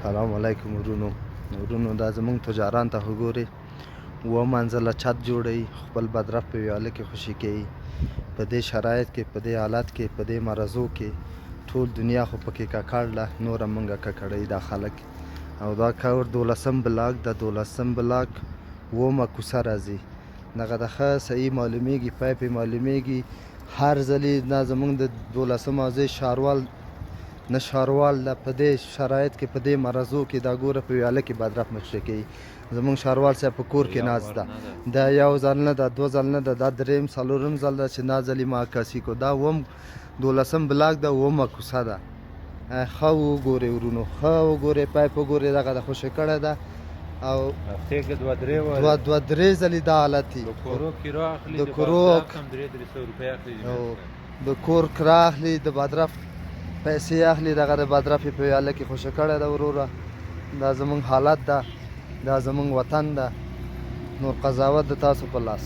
سلام علیکم ورونو دا زمونږ تجاران ته وګورئ اوه منزله چت جوړوي خپل بدرف په ویاله کې خوشي کوي په دې شرایط کې په دې حالت کې په دې مرضو کې ټول دنیا خو پکې ککړ له نوره مونږه ککړوي دا خلک او دا کور 12 بلاک د 12 بلاک اوومه کوڅه راځي دغه د ښه صحیح معلومیږي پایپ یې معلومیږي هر ځلې دا زمونږ د 12 حوزې ښاروال نه ښاروال ده په دې شرایط کې په دې مرضو کې دا ګوره په ویاله کې بدرف مخشه کوي زمونږ ښاروال صاحب په کور کې ناست ده دا یو ځل نه ده دوه ځل نه ده دا درېیم څلورم ځل ده چې دا ځل یې ما عکاسي کو دا اووم 12 بلاک ده اوومه کوڅه ده ښه وګورئ ورونو ښه وګورئ پایپ وګورئ دغه د خوشې کړې ده او دوه درې ځلې دا حالت وي د کور کرا اخلي د بدرف پیسې اخلي دغه د بدرف یې په ویاله کې خوشې کړې ده وروره دا زمونږ حالت ده دا زمونږ وطن ده نور قضاوت د تاسو په لاس